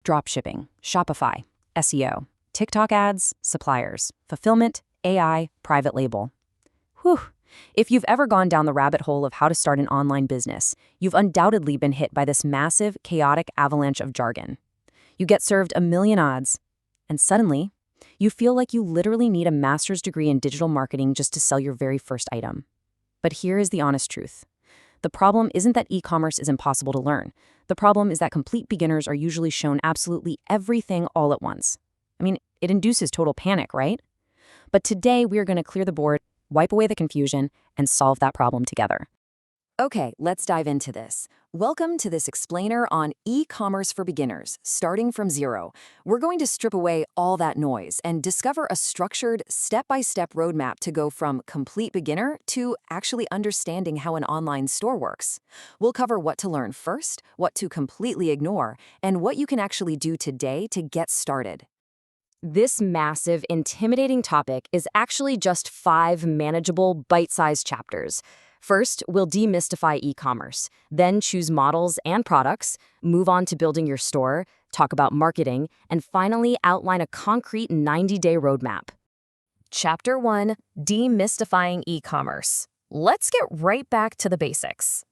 Dropshipping, Shopify, SEO, TikTok ads, suppliers, fulfillment, AI, private label. Whew. If you've ever gone down the rabbit hole of how to start an online business, you've undoubtedly been hit by this massive, chaotic avalanche of jargon. You get served a million odds, and suddenly, you feel like you literally need a master's degree in digital marketing just to sell your very first item. But here is the honest truth. The problem isn't that e-commerce is impossible to learn. The problem is that complete beginners are usually shown absolutely everything all at once. I mean, it induces total panic, right? But today we are going to clear the board, wipe away the confusion, and solve that problem together. Okay, let's dive into this. Welcome to this explainer on e-commerce for beginners, starting from zero. We're going to strip away all that noise and discover a structured, step-by-step roadmap to go from complete beginner to actually understanding how an online store works. We'll cover what to learn first, what to completely ignore, and what you can actually do today to get started. This massive, intimidating topic is actually just 5 manageable, bite-sized chapters. First, we'll demystify e-commerce, then choose models and products, move on to building your store, talk about marketing, and finally outline a concrete 90-day roadmap. Chapter 1, Demystifying e-commerce. Let's get right back to the basics.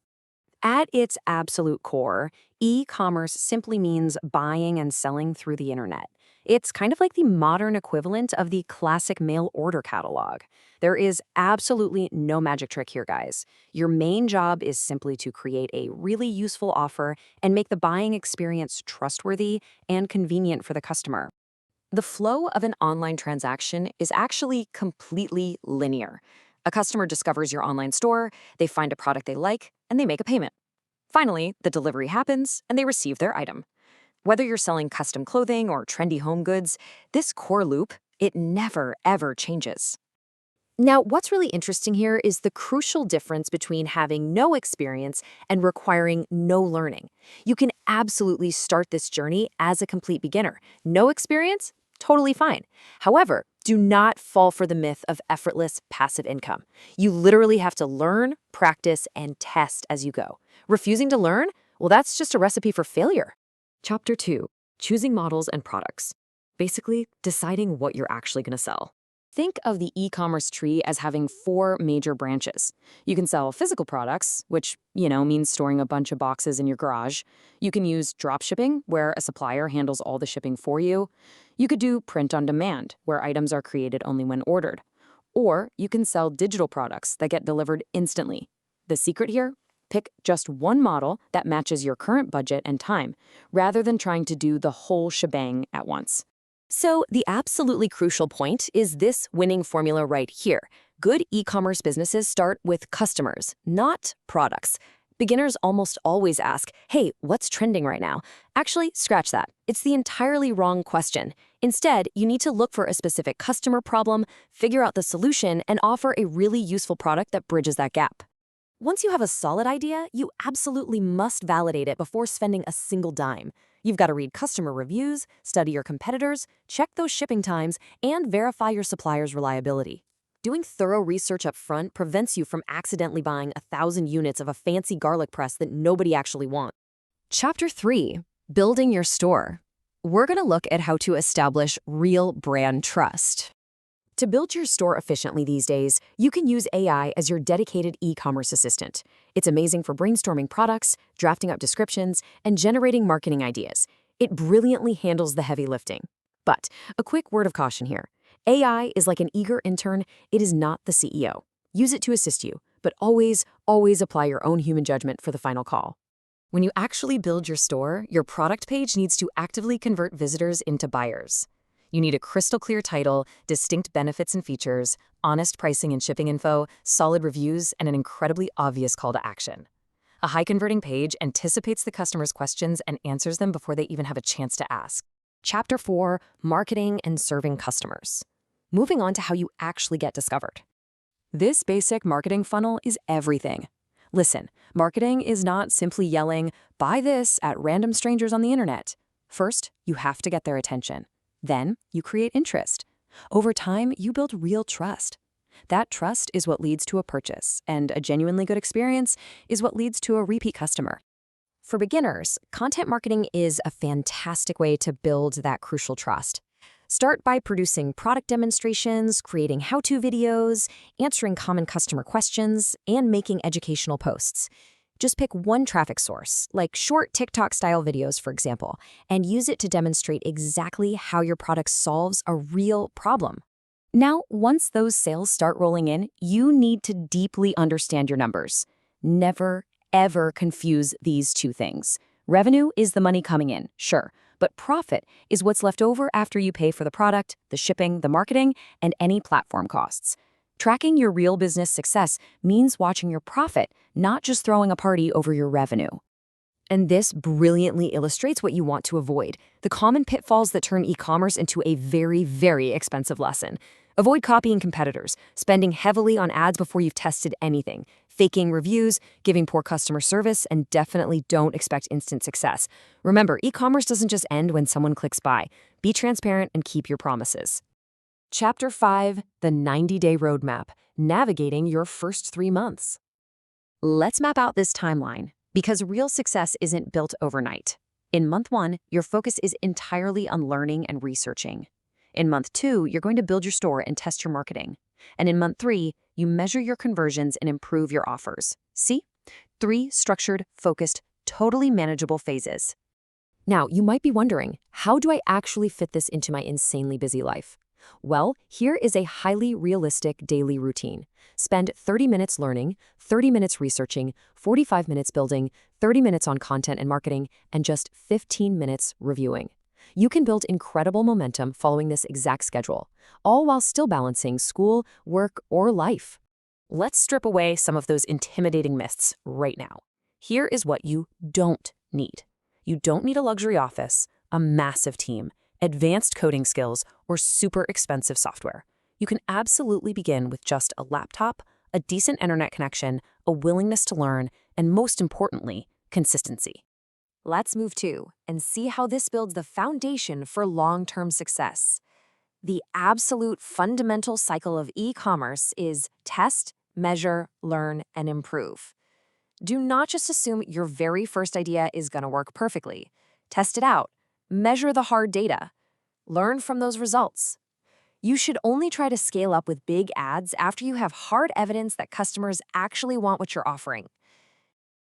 At its absolute core, e-commerce simply means buying and selling through the internet. It's kind of like the modern equivalent of the classic mail order catalog. There is absolutely no magic trick here, guys. Your main job is simply to create a really useful offer and make the buying experience trustworthy and convenient for the customer. The flow of an online transaction is actually completely linear. A customer discovers your online store, they find a product they like, and they make a payment. Finally, the delivery happens, and they receive their item. Whether you're selling custom clothing or trendy home goods, this core loop, it never, ever changes. Now, what's really interesting here is the crucial difference between having no experience and requiring no learning. You can absolutely start this journey as a complete beginner. No experience? Totally fine. However, do not fall for the myth of effortless passive income. You literally have to learn, practice, and test as you go. Refusing to learn? Well, that's just a recipe for failure. Chapter 2, Choosing Models and Products. Basically, deciding what you're actually going to sell. Think of the e-commerce tree as having 4 major branches. You can sell physical products, which, means storing a bunch of boxes in your garage. You can use dropshipping, where a supplier handles all the shipping for you. You could do print on demand, where items are created only when ordered. Or you can sell digital products that get delivered instantly. The secret here? Pick just one model that matches your current budget and time, rather than trying to do the whole shebang at once. So the absolutely crucial point is this winning formula right here. Good e-commerce businesses start with customers, not products. Beginners almost always ask, hey, what's trending right now? Actually, scratch that. It's the entirely wrong question. Instead, you need to look for a specific customer problem, figure out the solution, and offer a really useful product that bridges that gap. Once you have a solid idea, you absolutely must validate it before spending a single dime. You've got to read customer reviews, study your competitors, check those shipping times, and verify your supplier's reliability. Doing thorough research up front prevents you from accidentally buying 1,000 units of a fancy garlic press that nobody actually wants. Chapter 3, Building Your Store. We're going to look at how to establish real brand trust. To build your store efficiently these days, you can use AI as your dedicated e-commerce assistant. It's amazing for brainstorming products, drafting up descriptions, and generating marketing ideas. It brilliantly handles the heavy lifting. But a quick word of caution here. AI is like an eager intern. It is not the CEO. Use it to assist you, but always, always apply your own human judgment for the final call. When you actually build your store, your product page needs to actively convert visitors into buyers. You need a crystal clear title, distinct benefits and features, honest pricing and shipping info, solid reviews, and an incredibly obvious call to action. A high-converting page anticipates the customer's questions and answers them before they even have a chance to ask. Chapter 4, Marketing and Serving Customers. Moving on to how you actually get discovered. This basic marketing funnel is everything. Listen, marketing is not simply yelling, "Buy this" at random strangers on the internet. First, you have to get their attention. Then, you create interest. Over time, you build real trust. That trust is what leads to a purchase, and a genuinely good experience is what leads to a repeat customer. For beginners, content marketing is a fantastic way to build that crucial trust. Start by producing product demonstrations, creating how-to videos, answering common customer questions, and making educational posts. Just pick one traffic source, like short TikTok-style videos, for example, and use it to demonstrate exactly how your product solves a real problem. Now, once those sales start rolling in, you need to deeply understand your numbers. Never, ever confuse these two things. Revenue is the money coming in, sure, but profit is what's left over after you pay for the product, the shipping, the marketing, and any platform costs. Tracking your real business success means watching your profit, not just throwing a party over your revenue. And this brilliantly illustrates what you want to avoid, the common pitfalls that turn e-commerce into a very, very expensive lesson. Avoid copying competitors, spending heavily on ads before you've tested anything, faking reviews, giving poor customer service, and definitely don't expect instant success. Remember, e-commerce doesn't just end when someone clicks buy. Be transparent and keep your promises. Chapter 5, The 90-Day Roadmap, Navigating Your First 3 Months. Let's map out this timeline, because real success isn't built overnight. In month 1, your focus is entirely on learning and researching. In month 2, you're going to build your store and test your marketing. And in month 3, you measure your conversions and improve your offers. See? 3 structured, focused, totally manageable phases. Now, you might be wondering, how do I actually fit this into my insanely busy life? Well, here is a highly realistic daily routine. Spend 30 minutes learning, 30 minutes researching, 45 minutes building, 30 minutes on content and marketing, and just 15 minutes reviewing. You can build incredible momentum following this exact schedule, all while still balancing school, work, or life. Let's strip away some of those intimidating myths right now. Here is what you don't need. You don't need a luxury office, a massive team, advanced coding skills, or super expensive software. You can absolutely begin with just a laptop, a decent internet connection, a willingness to learn, and most importantly, consistency. Let's move to and see how this builds the foundation for long-term success. The absolute fundamental cycle of e-commerce is test, measure, learn, and improve. Do not just assume your very first idea is going to work perfectly. Test it out. Measure the hard data. Learn from those results. You should only try to scale up with big ads after you have hard evidence that customers actually want what you're offering.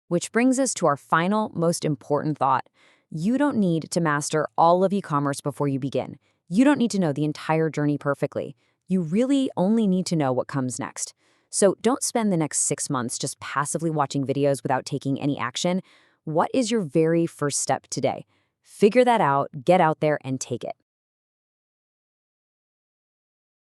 Which brings us to our final, most important thought. You don't need to master all of e-commerce before you begin. You don't need to know the entire journey perfectly. You really only need to know what comes next. So don't spend the next 6 months just passively watching videos without taking any action. What is your very first step today? Figure that out, get out there, and take it.